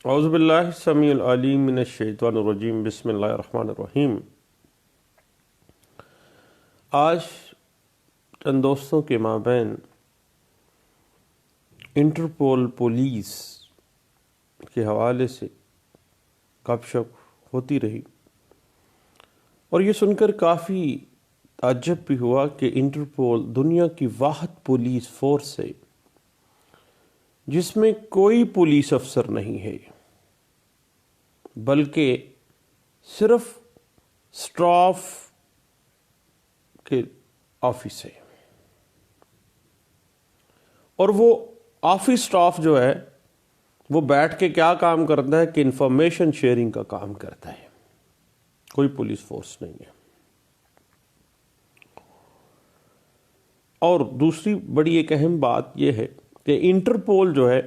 اعوذ باللہ السمیع العلیم من الشیطان الرجیم بسم اللہ الرحمن الرحیم۔ آج چند دوستوں کے مابین انٹرپول پولیس کے حوالے سے گپ شپ ہوتی رہی اور یہ سن کر کافی تعجب بھی ہوا کہ انٹرپول دنیا کی واحد پولیس فورس ہے جس میں کوئی پولیس افسر نہیں ہے بلکہ صرف اسٹاف کے آفس ہے، اور وہ آفس اسٹاف جو ہے وہ بیٹھ کے کیا کام کرتا ہے کہ انفارمیشن شیئرنگ کا کام کرتا ہے، کوئی پولیس فورس نہیں ہے۔ اور دوسری بڑی ایک اہم بات یہ ہے کہ انٹرپول جو ہے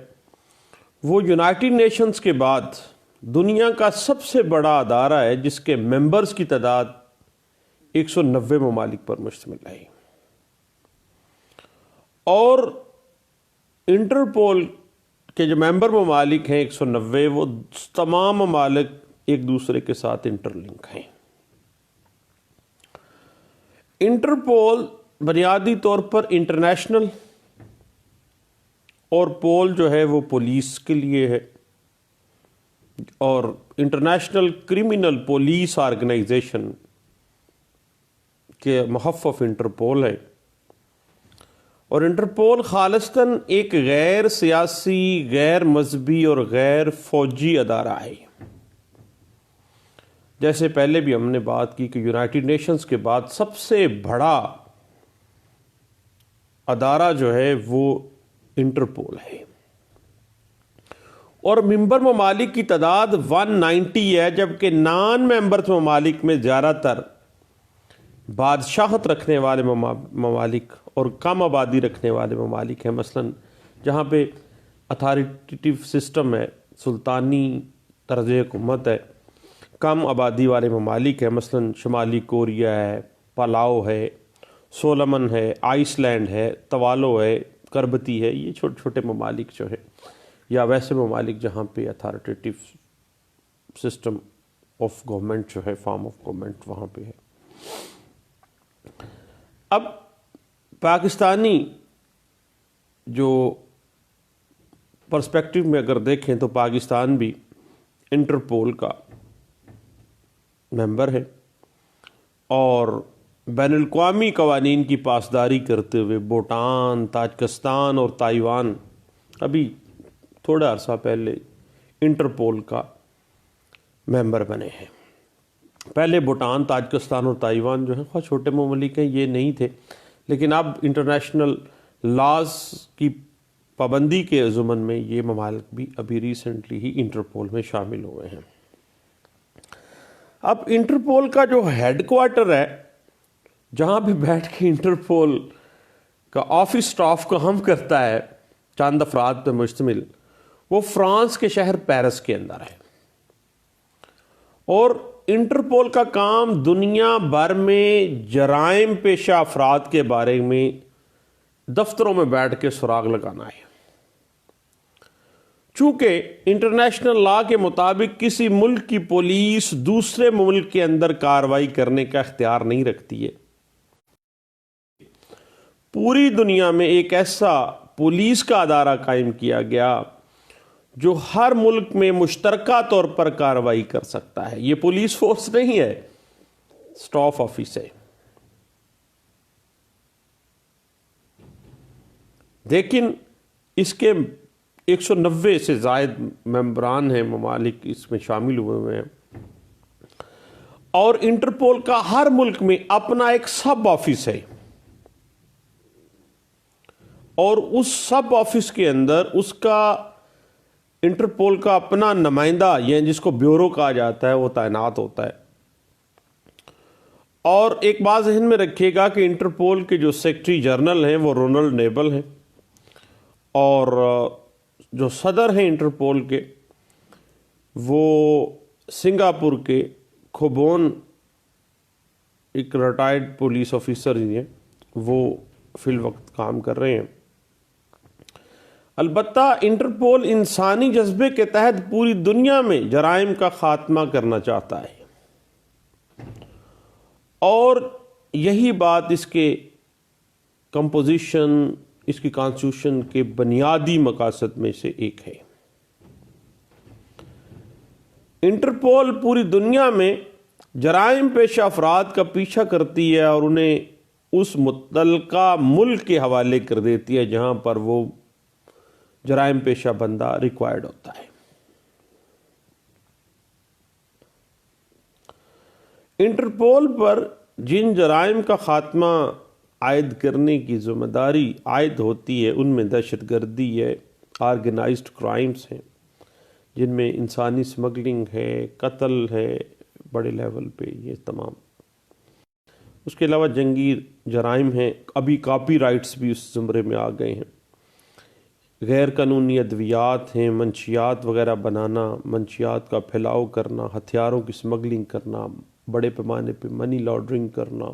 وہ یونائٹڈ نیشنز کے بعد دنیا کا سب سے بڑا ادارہ ہے جس کے ممبرز کی تعداد 190 ممالک پر مشتمل ہے، اور انٹرپول کے جو ممبر ممالک ہیں 190 وہ تمام ممالک ایک دوسرے کے ساتھ انٹر لنک ہیں۔ انٹرپول بنیادی طور پر انٹرنیشنل اور پول جو ہے وہ پولیس کے لیے ہے، اور انٹرنیشنل کرمنل پولیس آرگنائزیشن کے محفظ انٹرپول ہے، اور انٹرپول خالصتاً ایک غیر سیاسی، غیر مذہبی اور غیر فوجی ادارہ ہے۔ جیسے پہلے بھی ہم نے بات کی کہ یونائٹڈ نیشنز کے بعد سب سے بڑا ادارہ جو ہے وہ انٹرپول ہے، اور ممبر ممالک کی تعداد 190 ہے، جبکہ نان ممبر ممالک میں زیادہ تر بادشاہت رکھنے والے ممالک اور کم آبادی رکھنے والے ممالک ہیں۔ مثلا جہاں پہ اتھارٹیو سسٹم ہے، سلطانی طرز حکومت ہے، کم آبادی والے ممالک ہیں، مثلا شمالی کوریا ہے، پالاؤ ہے، سولمن ہے، آئس لینڈ ہے، توالو ہے، کربتی ہے، یہ چھوٹے چھوٹے ممالک جو ہیں، یا ویسے ممالک جہاں پہ اتھارٹیو سسٹم آف گورنمنٹ جو ہے، فارم آف گورنمنٹ وہاں پہ ہے۔ اب پاکستانی جو پرسپیکٹو میں اگر دیکھیں تو پاکستان بھی انٹرپول کا ممبر ہے، اور بین الاقوامی قوانین کی پاسداری کرتے ہوئے بھوٹان، تاجکستان اور تائیوان ابھی تھوڑا عرصہ پہلے انٹرپول کا ممبر بنے ہیں۔ پہلے بھوٹان، تاجکستان اور تائیوان جو ہیں خواہ چھوٹے ممالک ہیں، یہ نہیں تھے، لیکن اب انٹرنیشنل لاز کی پابندی کے ضمن میں یہ ممالک بھی ابھی ریسنٹلی ہی انٹرپول میں شامل ہوئے ہیں۔ اب انٹرپول کا جو ہیڈ کوارٹر ہے، جہاں پہ بیٹھ کے انٹرپول کا آفس سٹاف کام کرتا ہے، چند افراد پہ مشتمل، وہ فرانس کے شہر پیرس کے اندر ہے، اور انٹرپول کا کام دنیا بھر میں جرائم پیشہ افراد کے بارے میں دفتروں میں بیٹھ کے سراغ لگانا ہے۔ چونکہ انٹرنیشنل لا کے مطابق کسی ملک کی پولیس دوسرے ملک کے اندر کارروائی کرنے کا اختیار نہیں رکھتی ہے، پوری دنیا میں ایک ایسا پولیس کا ادارہ قائم کیا گیا جو ہر ملک میں مشترکہ طور پر کارروائی کر سکتا ہے۔ یہ پولیس فورس نہیں ہے، اسٹاف آفس ہے، لیکن اس کے 190 سے زائد ممبران ہیں، ممالک اس میں شامل ہوئے ہیں، اور انٹرپول کا ہر ملک میں اپنا ایک سب آفس ہے، اور اس سب آفس کے اندر اس کا انٹرپول کا اپنا نمائندہ، یعنی جس کو بیورو کہا جاتا ہے، وہ تعینات ہوتا ہے۔ اور ایک بات ذہن میں رکھیے گا کہ انٹرپول کے جو سیکرٹری جنرل ہیں وہ رونلڈ نیبل ہیں، اور جو صدر ہیں انٹرپول کے وہ سنگاپور کے کھوبون، ایک ریٹائرڈ پولیس آفیسر ہیں، وہ فی الوقت کام کر رہے ہیں۔ البتہ انٹرپول انسانی جذبے کے تحت پوری دنیا میں جرائم کا خاتمہ کرنا چاہتا ہے، اور یہی بات اس کے کمپوزیشن، اس کی کانسٹیٹیوشن کے بنیادی مقاصد میں سے ایک ہے۔ انٹرپول پوری دنیا میں جرائم پیشہ افراد کا پیچھا کرتی ہے اور انہیں اس متعلقہ ملک کے حوالے کر دیتی ہے جہاں پر وہ جرائم پیشہ بندہ ریکوائرڈ ہوتا ہے۔ انٹرپول پر جن جرائم کا خاتمہ عائد کرنے کی ذمہ داری عائد ہوتی ہے ان میں دہشت گردی ہے، آرگنائزڈ کرائمز ہیں جن میں انسانی اسمگلنگ ہے، قتل ہے بڑے لیول پہ، یہ تمام۔ اس کے علاوہ جنگی جرائم ہیں، ابھی کاپی رائٹس بھی اس زمرے میں آ گئے ہیں، غیر قانونی ادویات ہیں، منشیات وغیرہ بنانا، منشیات کا پھیلاؤ کرنا، ہتھیاروں کی اسمگلنگ کرنا، بڑے پیمانے پہ منی لانڈرنگ کرنا،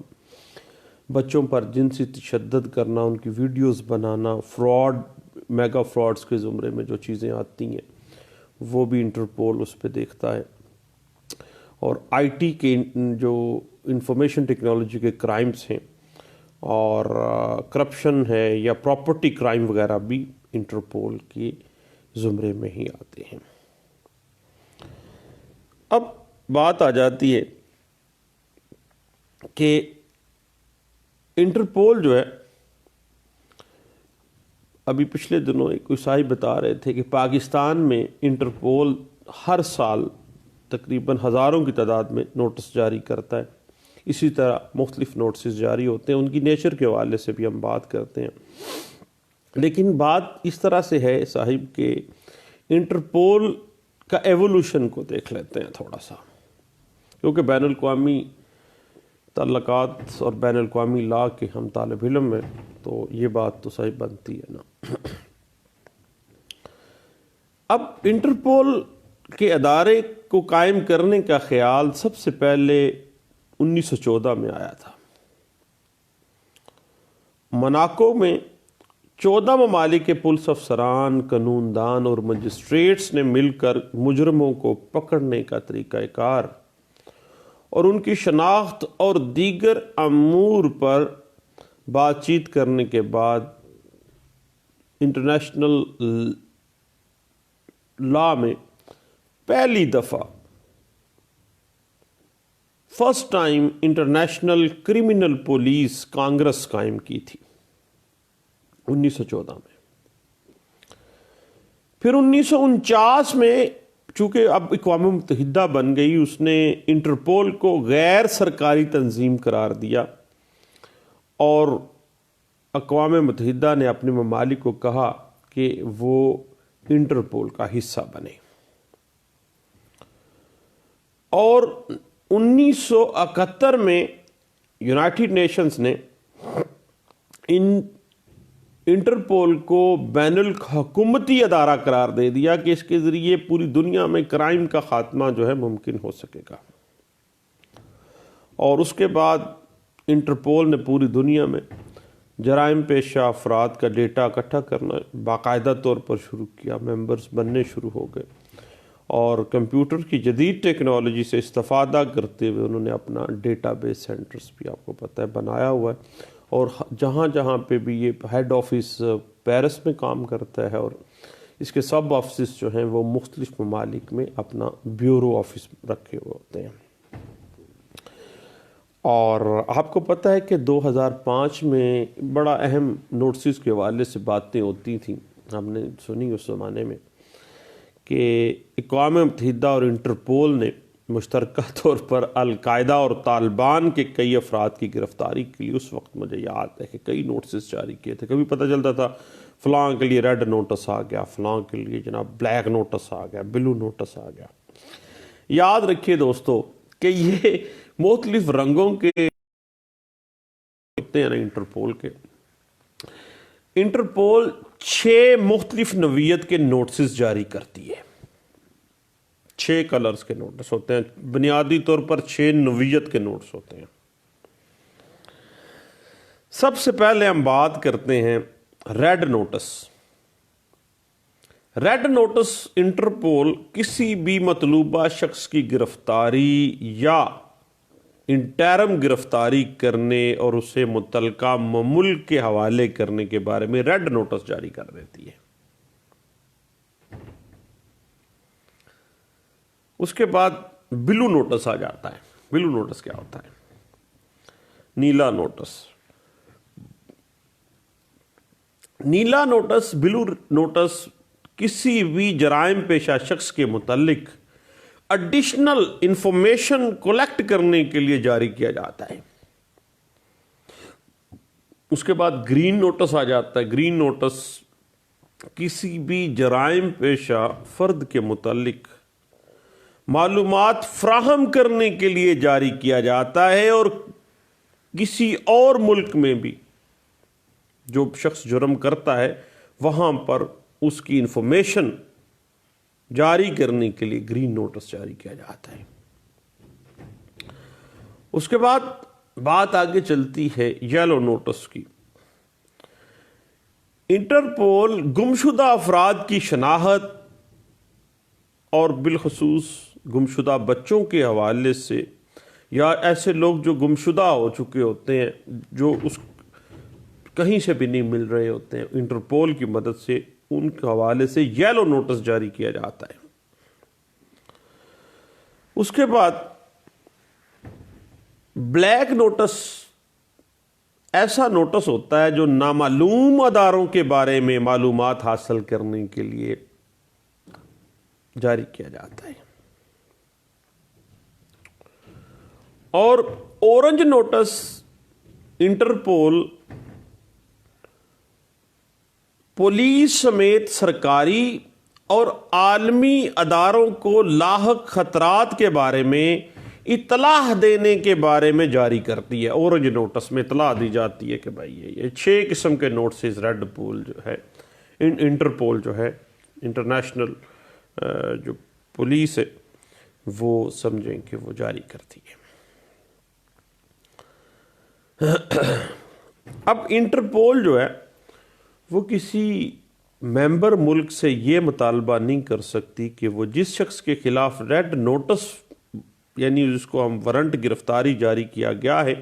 بچوں پر جنسی تشدد کرنا، ان کی ویڈیوز بنانا، فراڈ، میگا فراڈز کے زمرے میں جو چیزیں آتی ہیں وہ بھی انٹرپول اس پہ دیکھتا ہے، اور آئی ٹی کے جو انفارمیشن ٹیکنالوجی کے کرائمز ہیں اور کرپشن ہے یا پراپرٹی کرائم وغیرہ بھی انٹرپول کے زمرے میں ہی آتے ہیں۔ اب بات آ جاتی ہے کہ انٹرپول جو ہے، ابھی پچھلے دنوں ایک عیسائی بتا رہے تھے کہ پاکستان میں انٹرپول ہر سال تقریباً ہزاروں کی تعداد میں نوٹس جاری کرتا ہے، اسی طرح مختلف نوٹسز جاری ہوتے ہیں، ان کی نیچر کے حوالے سے بھی ہم بات کرتے ہیں۔ لیکن بات اس طرح سے ہے صاحب کہ انٹرپول کا ایوولوشن کو دیکھ لیتے ہیں تھوڑا سا، کیونکہ بین الاقوامی تعلقات اور بین الاقوامی لا کے ہم طالب علم ہیں تو یہ بات تو صحیح بنتی ہے نا۔ اب انٹرپول کے ادارے کو قائم کرنے کا خیال سب سے پہلے 1914 میں آیا تھا۔ مناکو میں 14 ممالک کے پولیس افسران، قانون دان اور مجسٹریٹس نے مل کر مجرموں کو پکڑنے کا طریقہ کار اور ان کی شناخت اور دیگر امور پر بات چیت کرنے کے بعد انٹرنیشنل لا میں پہلی دفعہ first time international criminal police Congress قائم کی تھی 1914 میں۔ پھر 1949 میں چونکہ اب اقوام متحدہ بن گئی، اس نے انٹرپول کو غیر سرکاری تنظیم قرار دیا اور اقوام متحدہ نے اپنے ممالک کو کہا کہ وہ انٹرپول کا حصہ بنے، اور 1971 میں یونائٹڈ نیشنز نے انٹرپول کو بین الحکومتی ادارہ قرار دے دیا کہ اس کے ذریعے پوری دنیا میں کرائم کا خاتمہ جو ہے ممکن ہو سکے گا، اور اس کے بعد انٹرپول نے پوری دنیا میں جرائم پیشہ افراد کا ڈیٹا اکٹھا کرنا باقاعدہ طور پر شروع کیا، ممبرز بننے شروع ہو گئے، اور کمپیوٹر کی جدید ٹیکنالوجی سے استفادہ کرتے ہوئے انہوں نے اپنا ڈیٹا بیس سینٹرز بھی آپ کو پتہ ہے بنایا ہوا ہے، اور جہاں جہاں پہ بھی یہ ہیڈ آفس پیرس میں کام کرتا ہے اور اس کے سب آفسز جو ہیں وہ مختلف ممالک میں اپنا بیورو آفس رکھے ہوئے ہوتے ہیں۔ اور آپ کو پتہ ہے کہ 2005 میں بڑا اہم نوٹسز کے حوالے سے باتیں ہوتی تھیں، ہم نے سنی اس زمانے میں، کہ اقوام متحدہ اور انٹرپول نے مشترکہ طور پر القاعدہ اور طالبان کے کئی افراد کی گرفتاری کے لیے اس وقت مجھے یاد ہے کہ کئی نوٹسز جاری کیے تھے۔ کبھی پتہ چلتا تھا فلاں کے لیے ریڈ نوٹس آ گیا، فلاں کے لیے جناب بلیک نوٹس آ گیا، بلو نوٹس آ گیا۔ یاد رکھیے دوستو کہ یہ مختلف رنگوں کے ہوتے ہیں انٹرپول کے۔ انٹرپول 6 مختلف نوعیت کے نوٹسز جاری کرتی ہے، 6 کلرز کے نوٹس ہوتے ہیں، بنیادی طور پر 6 نوعیت کے نوٹس ہوتے ہیں۔ سب سے پہلے ہم بات کرتے ہیں red notice. Red notice Interpol کسی بھی مطلوبہ شخص کی گرفتاری یا انٹرم گرفتاری کرنے اور اسے متعلقہ مملک کے حوالے کرنے کے بارے میں ریڈ نوٹس جاری کر دیتی ہے۔ اس کے بعد بلو نوٹس آ جاتا ہے۔ بلو نوٹس کیا ہوتا ہے؟ نیلا نوٹس۔ نیلا نوٹس، بلو نوٹس کسی بھی جرائم پیشہ شخص کے متعلق ایڈیشنل انفارمیشن کلیکٹ کرنے کے لیے جاری کیا جاتا ہے۔ اس کے بعد گرین نوٹس آ جاتا ہے۔ گرین نوٹس کسی بھی جرائم پیشہ فرد کے متعلق معلومات فراہم کرنے کے لیے جاری کیا جاتا ہے، اور کسی اور ملک میں بھی جو شخص جرم کرتا ہے وہاں پر اس کی انفارمیشن جاری کرنے کے لیے گرین نوٹس جاری کیا جاتا ہے۔ اس کے بعد بات آگے چلتی ہے یلو نوٹس کی۔ انٹرپول گمشدہ افراد کی شناخت اور بالخصوص گمشدہ بچوں کے حوالے سے، یا ایسے لوگ جو گمشدہ ہو چکے ہوتے ہیں، جو اس کہیں سے بھی نہیں مل رہے ہوتے ہیں، انٹرپول کی مدد سے ان کے حوالے سے یلو نوٹس جاری کیا جاتا ہے۔ اس کے بعد بلیک نوٹس ایسا نوٹس ہوتا ہے جو نامعلوم اداروں کے بارے میں معلومات حاصل کرنے کے لیے جاری کیا جاتا ہے۔ اور اورنج نوٹس انٹرپول پولیس سمیت سرکاری اور عالمی اداروں کو لاحق خطرات کے بارے میں اطلاع دینے کے بارے میں جاری کرتی ہے۔ اورنج نوٹس میں اطلاع دی جاتی ہے کہ بھائی یہ 6 قسم کے نوٹسز ریڈ پول جو ہے، انٹرپول جو ہے، انٹرنیشنل جو پولیس ہے، وہ سمجھیں کہ وہ جاری کرتی ہے۔ اب انٹرپول جو ہے وہ کسی ممبر ملک سے یہ مطالبہ نہیں کر سکتی کہ وہ جس شخص کے خلاف ریڈ نوٹس یعنی جس کو ہم وارنٹ گرفتاری جاری کیا گیا ہے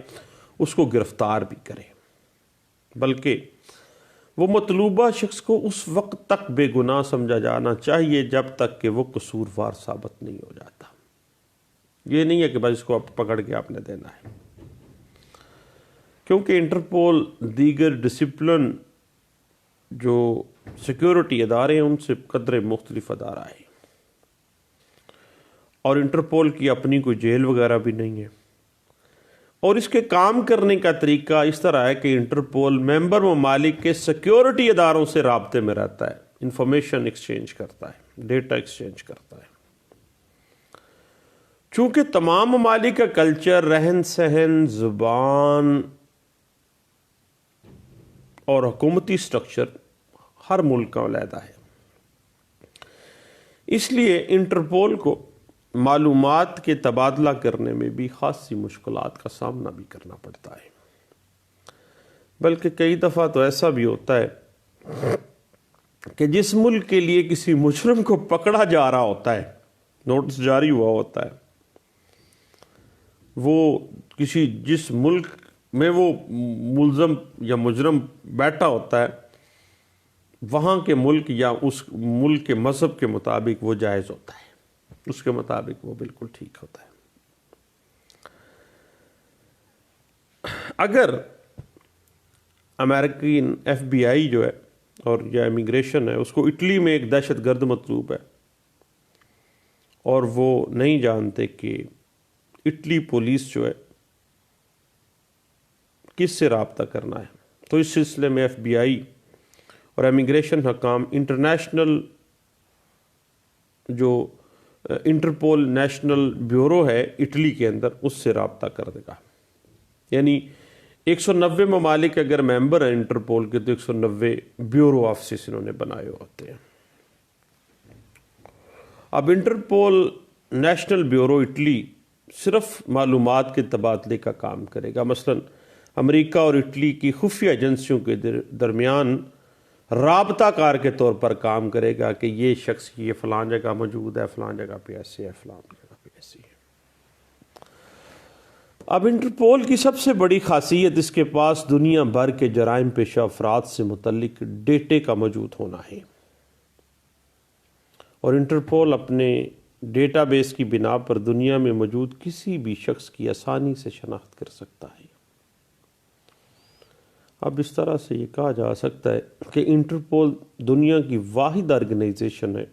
اس کو گرفتار بھی کرے، بلکہ وہ مطلوبہ شخص کو اس وقت تک بے گناہ سمجھا جانا چاہیے جب تک کہ وہ قصوروار ثابت نہیں ہو جاتا۔ یہ نہیں ہے کہ بھائی اس کو آپ پکڑ کے آپ نے دینا ہے، کیونکہ انٹرپول دیگر ڈسپلن جو سیکیورٹی ادارے ہیں ان سے قدرے مختلف ادارہ ہے، اور انٹرپول کی اپنی کوئی جیل وغیرہ بھی نہیں ہے، اور اس کے کام کرنے کا طریقہ اس طرح ہے کہ انٹرپول ممبر ممالک کے سیکیورٹی اداروں سے رابطے میں رہتا ہے، انفارمیشن ایکسچینج کرتا ہے، ڈیٹا ایکسچینج کرتا ہے۔ چونکہ تمام ممالک کا کلچر، رہن سہن، زبان اور حکومتی سٹرکچر ہر ملک کا علیحدہ ہے، اس لیے انٹرپول کو معلومات کے تبادلہ کرنے میں بھی خاصی مشکلات کا سامنا بھی کرنا پڑتا ہے، بلکہ کئی دفعہ تو ایسا بھی ہوتا ہے کہ جس ملک کے لیے کسی مجرم کو پکڑا جا رہا ہوتا ہے، نوٹس جاری ہوا ہوتا ہے، وہ جس ملک میں وہ ملزم یا مجرم بیٹھا ہوتا ہے وہاں کے ملک یا اس ملک کے مذہب کے مطابق وہ جائز ہوتا ہے، اس کے مطابق وہ بالکل ٹھیک ہوتا ہے۔ اگر امریکن FBI جو ہے اور یا امیگریشن ہے اس کو اٹلی میں ایک دہشت گرد مطلوب ہے اور وہ نہیں جانتے کہ اٹلی پولیس جو ہے کس سے رابطہ کرنا ہے، تو اس سلسلے میں FBI اور امیگریشن حکام انٹرنیشنل جو انٹرپول نیشنل بیورو ہے اٹلی کے اندر اس سے رابطہ کر دے گا، یعنی 190 ممالک اگر ممبر ہیں انٹرپول کے تو 190 بیورو آفسز انہوں نے بنائے ہوتے ہیں۔ اب انٹرپول نیشنل بیورو اٹلی صرف معلومات کے تبادلے کا کام کرے گا، مثلا امریکہ اور اٹلی کی خفیہ ایجنسیوں کے درمیان رابطہ کار کے طور پر کام کرے گا کہ یہ شخص یہ فلاں جگہ موجود ہے، فلاں جگہ پہ ایسے ہے، فلاں جگہ پہ ایسی ہے۔ اب انٹرپول کی سب سے بڑی خاصیت اس کے پاس دنیا بھر کے جرائم پیشہ افراد سے متعلق ڈیٹے کا موجود ہونا ہے، اور انٹرپول اپنے ڈیٹا بیس کی بنا پر دنیا میں موجود کسی بھی شخص کی آسانی سے شناخت کر سکتا ہے۔ اب اس طرح سے یہ کہا جا سکتا ہے کہ انٹرپول دنیا کی واحد آرگنائزیشن ہے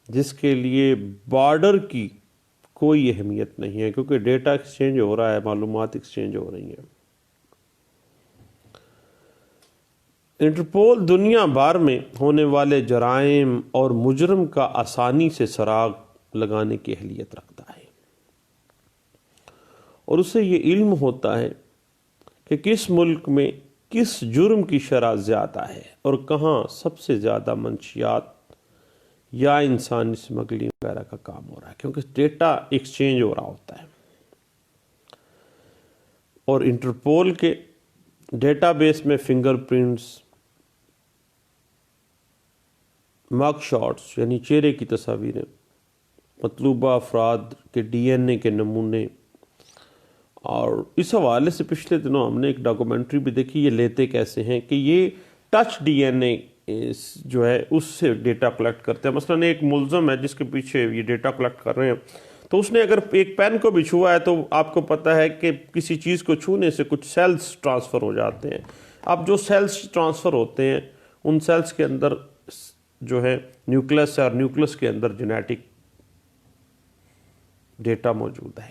جس کے لیے بارڈر کی کوئی اہمیت نہیں ہے، کیونکہ ڈیٹا ایکسچینج ہو رہا ہے، معلومات ایکسچینج ہو رہی ہیں۔ انٹرپول دنیا بھر میں ہونے والے جرائم اور مجرم کا آسانی سے سراغ لگانے کی اہلیت رکھتا ہے، اور اسے یہ علم ہوتا ہے کہ کس ملک میں کس جرم کی شرح زیادہ ہے اور کہاں سب سے زیادہ منشیات یا انسانی اسمگلنگ وغیرہ کا کام ہو رہا ہے، کیونکہ ڈیٹا ایکسچینج ہو رہا ہوتا ہے۔ اور انٹرپول کے ڈیٹا بیس میں فنگر پرنٹس، مگ شاٹس یعنی چہرے کی تصاویریں، مطلوبہ افراد کے ڈی این اے کے نمونے، اور اس حوالے سے پچھلے دنوں ہم نے ایک ڈاکومنٹری بھی دیکھی، یہ لیتے کیسے ہیں کہ یہ ٹچ ڈی این اے جو ہے اس سے ڈیٹا کلیکٹ کرتے ہیں۔ مثلا ایک ملزم ہے جس کے پیچھے یہ ڈیٹا کلیکٹ کر رہے ہیں، تو اس نے اگر ایک پین کو بھی چھوا ہے تو آپ کو پتہ ہے کہ کسی چیز کو چھونے سے کچھ سیلز ٹرانسفر ہو جاتے ہیں۔ اب جو سیلز ٹرانسفر ہوتے ہیں ان سیلز کے اندر جو ہے نیوکلس ہے، اور نیوکلس کے اندر جینیٹک ڈیٹا موجود ہے،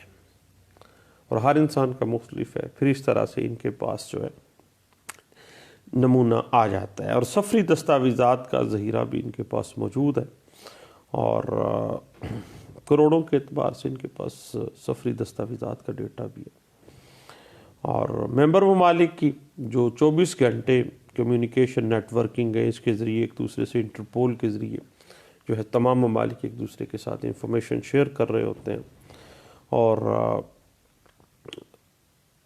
اور ہر انسان کا مختلف ہے۔ پھر اس طرح سے ان کے پاس جو ہے نمونہ آ جاتا ہے، اور سفری دستاویزات کا ذخیرہ بھی ان کے پاس موجود ہے، اور کروڑوں کے اعتبار سے ان کے پاس سفری دستاویزات کا ڈیٹا بھی ہے۔ اور ممبر ممالک کی جو 24 گھنٹے کمیونیکیشن نیٹ ورکنگ ہے، اس کے ذریعے ایک دوسرے سے انٹرپول کے ذریعے جو ہے تمام ممالک ایک دوسرے کے ساتھ انفارمیشن شیئر کر رہے ہوتے ہیں، اور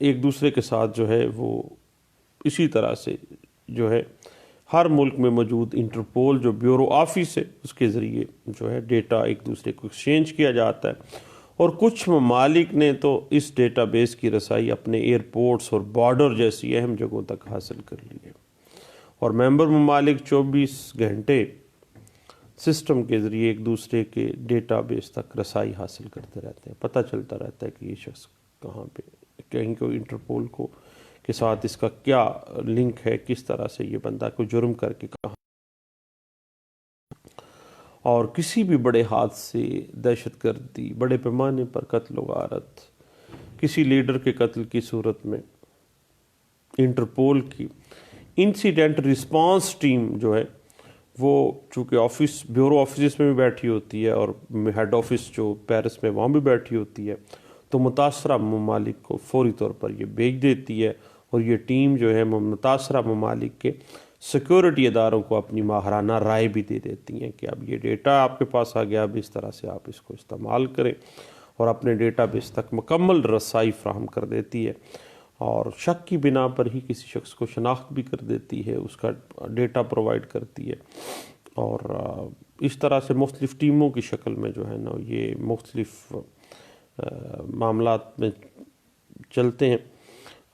ایک دوسرے کے ساتھ جو ہے وہ اسی طرح سے جو ہے ہر ملک میں موجود انٹرپول جو بیورو آفس ہے اس کے ذریعے جو ہے ڈیٹا ایک دوسرے کو ایکسچینج کیا جاتا ہے، اور کچھ ممالک نے تو اس ڈیٹا بیس کی رسائی اپنے ایئرپورٹس اور بارڈر جیسی اہم جگہوں تک حاصل کر لی ہے، اور ممبر ممالک 24 گھنٹے سسٹم کے ذریعے ایک دوسرے کے ڈیٹا بیس تک رسائی حاصل کرتے رہتے ہیں۔ پتہ چلتا رہتا ہے کہ یہ شخص کہاں پہ، کہیں کوئی انٹرپول کو کے ساتھ اس کا کیا لنک ہے، کس طرح سے یہ بندہ کوئی جرم کر کے کہاں، اور کسی بھی بڑے حادثے، دہشت گردی، بڑے پیمانے پر قتل و غارت، کسی لیڈر کے قتل کی صورت میں انٹرپول کی انسیڈنٹ رسپانس ٹیم جو ہے وہ چونکہ آفس بیورو آفیسز میں بھی بیٹھی ہوتی ہے اور ہیڈ آفس جو پیرس میں وہاں بھی بیٹھی ہوتی ہے، تو متاثرہ ممالک کو فوری طور پر یہ بھیج دیتی ہے، اور یہ ٹیم جو ہے متاثرہ ممالک کے سیکورٹی اداروں کو اپنی ماہرانہ رائے بھی دے دیتی ہیں کہ اب یہ ڈیٹا آپ کے پاس آ گیا، اب اس طرح سے آپ اس کو استعمال کریں، اور اپنے ڈیٹا بیس تک مکمل رسائی فراہم کر دیتی ہے، اور شک کی بنا پر ہی کسی شخص کو شناخت بھی کر دیتی ہے، اس کا ڈیٹا پرووائڈ کرتی ہے، اور اس طرح سے مختلف ٹیموں کی شکل میں جو ہے نا یہ مختلف معاملات میں چلتے ہیں۔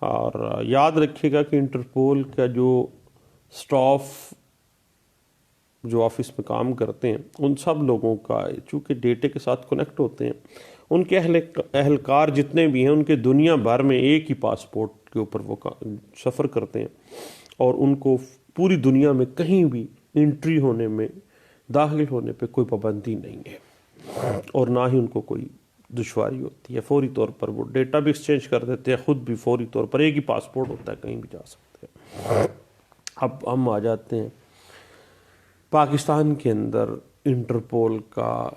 اور یاد رکھیے گا کہ انٹرپول کا جو سٹاف جو آفس میں کام کرتے ہیں ان سب لوگوں کا چونکہ ڈیٹے کے ساتھ کنیکٹ ہوتے ہیں، ان کے اہلکار جتنے بھی ہیں ان کے دنیا بھر میں ایک ہی پاسپورٹ کے اوپر وہ سفر کرتے ہیں، اور ان کو پوری دنیا میں کہیں بھی انٹری ہونے میں، داخل ہونے پہ کوئی پابندی نہیں ہے، اور نہ ہی ان کو کوئی دشواری ہوتی ہے۔ فوری طور پر وہ ڈیٹا بھی ایکسچینج کر دیتے ہیں، خود بھی فوری طور پر، ایک ہی پاسپورٹ ہوتا ہے، کہیں بھی جا سکتے ہیں۔ اب ہم آ جاتے ہیں پاکستان کے اندر انٹرپول کا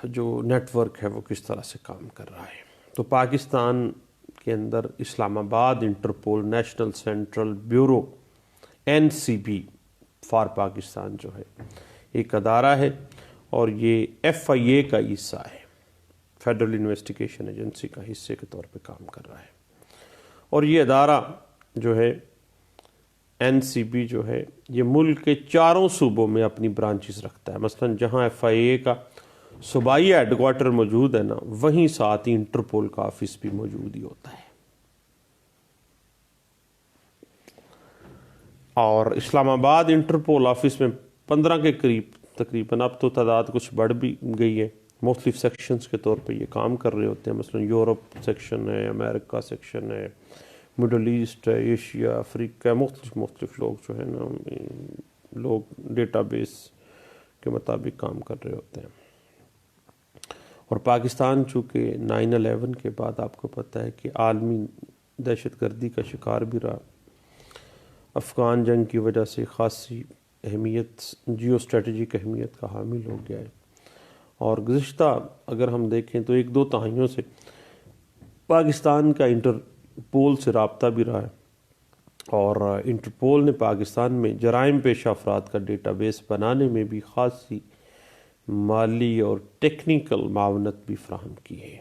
جو نیٹ ورک ہے وہ کس طرح سے کام کر رہا ہے۔ تو پاکستان کے اندر اسلام آباد Interpol national central bureau NCB for Pakistan جو ہے ایک ادارہ ہے، اور یہ FIA کا حصہ ہے، فیڈرل انویسٹیگیشن ایجنسی کا حصے کے طور پہ کام کر رہا ہے، اور یہ ادارہ جو ہے NCB جو ہے یہ ملک کے 4 صوبوں میں اپنی برانچز رکھتا ہے. مثلا جہاں FIA کا صوبائی ہیڈ کوارٹر موجود ہے نا، وہیں ساتھ ہی انٹرپول کا آفس بھی موجود ہی ہوتا ہے. اور اسلام آباد انٹرپول آفس میں 15 کے قریب تقریباً، اب تو تعداد کچھ بڑھ بھی گئی ہے، مختلف سیکشنز کے طور پہ یہ کام کر رہے ہوتے ہیں. مثلا یورپ سیکشن ہے، امریکہ سیکشن ہے، مڈل ایسٹ ہے، ایشیا، افریقہ، مختلف لوگ جو ہے نا، لوگ ڈیٹا بیس کے مطابق کام کر رہے ہوتے ہیں. اور پاکستان چونکہ 9/11 کے بعد آپ کو پتہ ہے کہ عالمی دہشت گردی کا شکار بھی رہا، افغان جنگ کی وجہ سے خاصی اہمیت، جیو اسٹریٹجک اہمیت کا حامل ہو گیا ہے. اور گزشتہ اگر ہم دیکھیں تو 1-2 دہائیوں سے پاکستان کا انٹرپول سے رابطہ بھی رہا ہے، اور انٹرپول نے پاکستان میں جرائم پیشہ افراد کا ڈیٹا بیس بنانے میں بھی خاصی مالی اور ٹیکنیکل معاونت بھی فراہم کی ہے.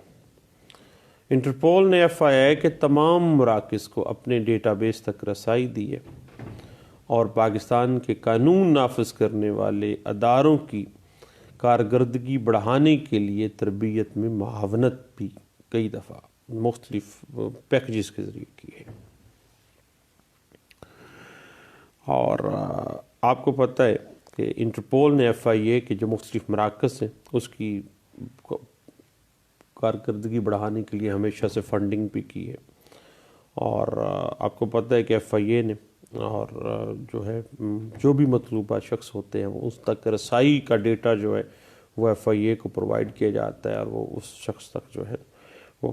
انٹرپول نے FIA کے تمام مراکز کو اپنے ڈیٹا بیس تک رسائی دی ہے، اور پاکستان کے قانون نافذ کرنے والے اداروں کی کارکردگی بڑھانے کے لیے تربیت میں معاونت بھی کئی دفعہ مختلف پیکجز کے ذریعے کی ہے. اور آپ کو پتہ ہے کہ انٹرپول نے FIA کے جو مختلف مراکز ہیں اس کی کارکردگی بڑھانے کے لیے ہمیشہ سے فنڈنگ بھی کی ہے. اور آپ کو پتہ ہے کہ FIA نے اور جو ہے جو بھی مطلوبہ شخص ہوتے ہیں وہ اس تک رسائی کا ڈیٹا جو ہے وہ FIA کو پرووائڈ کیا جاتا ہے، اور وہ اس شخص تک جو ہے وہ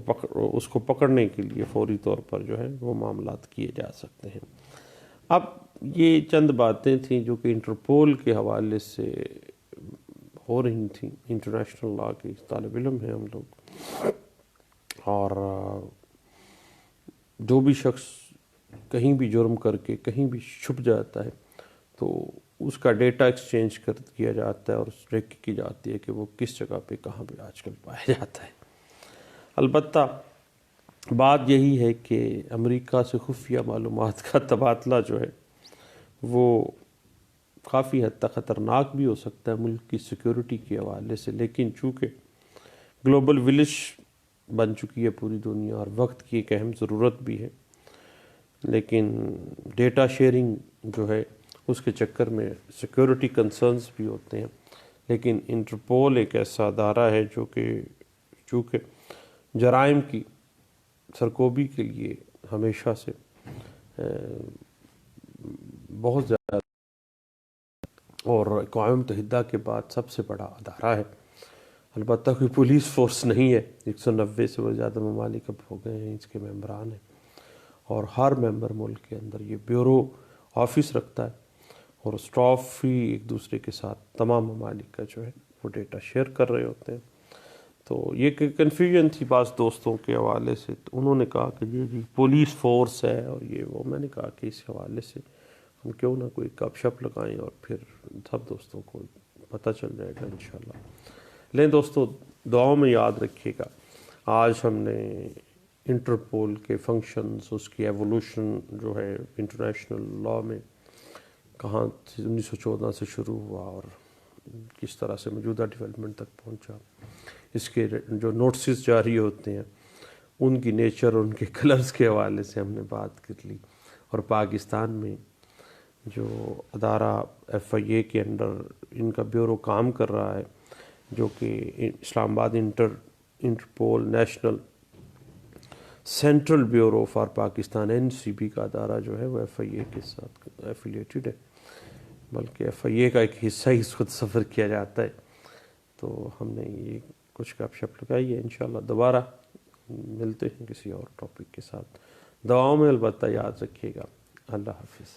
اس کو پکڑنے کے لیے فوری طور پر جو ہے وہ معاملات کیے جا سکتے ہیں. اب یہ چند باتیں تھیں جو کہ انٹرپول کے حوالے سے ہو رہی تھیں. انٹرنیشنل لا کے طالب علم ہیں ہم لوگ، اور جو بھی شخص کہیں بھی جرم کر کے کہیں بھی چھپ جاتا ہے تو اس کا ڈیٹا ایکسچینج کیا جاتا ہے، اور ریکی کی جاتی ہے کہ وہ کس جگہ پہ کہاں پہ آج کل پایا جاتا ہے. البتہ بات یہی ہے کہ امریکہ سے خفیہ معلومات کا تبادلہ جو ہے وہ کافی حد تک خطرناک بھی ہو سکتا ہے ملک کی سیکیورٹی کے حوالے سے. لیکن چونکہ گلوبل ولیج بن چکی ہے پوری دنیا، اور وقت کی ایک اہم ضرورت بھی ہے، لیکن ڈیٹا شیئرنگ جو ہے اس کے چکر میں سیکیورٹی کنسرنز بھی ہوتے ہیں. لیکن انٹرپول ایک ایسا ادارہ ہے جو کہ چونکہ جرائم کی سرکوبی کے لیے ہمیشہ سے بہت زیادہ، اور اقوام متحدہ کے بعد سب سے بڑا ادارہ ہے. البتہ کوئی پولیس فورس نہیں ہے، 190 سے وہ زیادہ ممالک اب ہو گئے ہیں اس کے ممبران ہیں، اور ہر ممبر ملک کے اندر یہ بیورو آفس رکھتا ہے، اور اسٹاف ہی ایک دوسرے کے ساتھ تمام ممالک کا جو ہے وہ ڈیٹا شیئر کر رہے ہوتے ہیں. تو یہ کنفیوژن تھی بعض دوستوں کے حوالے سے، تو انہوں نے کہا کہ جی پولیس فورس ہے اور یہ وہ. میں نے کہا کہ اس حوالے سے ہم کیوں نہ کوئی گپ شپ لگائیں، اور پھر سب دوستوں کو پتہ چل جائے گا انشاءاللہ. لیں دوستو، دعاؤں میں یاد رکھیے گا. آج ہم نے انٹرپول کے فنکشنز، اس کی ایوولوشن جو ہے انٹرنیشنل لا میں کہاں 1914 سے شروع ہوا اور کس طرح سے موجودہ ڈیولپمنٹ تک پہنچا، اس کے جو نوٹسز جاری ہوتے ہیں ان کی نیچر، ان کے کلرز کے حوالے سے ہم نے بات کر لی. اور پاکستان میں جو ادارہ FIA کے انڈر ان کا بیورو کام کر رہا ہے، جو کہ اسلام آباد Interpol national central bureau for Pakistan NCB کا ادارہ جو ہے وہ FIA کے ساتھ ایفیلیٹڈ ہے، بلکہ FIA کا ایک حصہ ہی اس کو تصور کیا جاتا ہے. تو ہم نے یہ کچھ گپ شپ لگائی ہے. انشاءاللہ دوبارہ ملتے ہیں کسی اور ٹاپک کے ساتھ. دعاؤں میں البتہ یاد رکھیے گا. اللہ حافظ.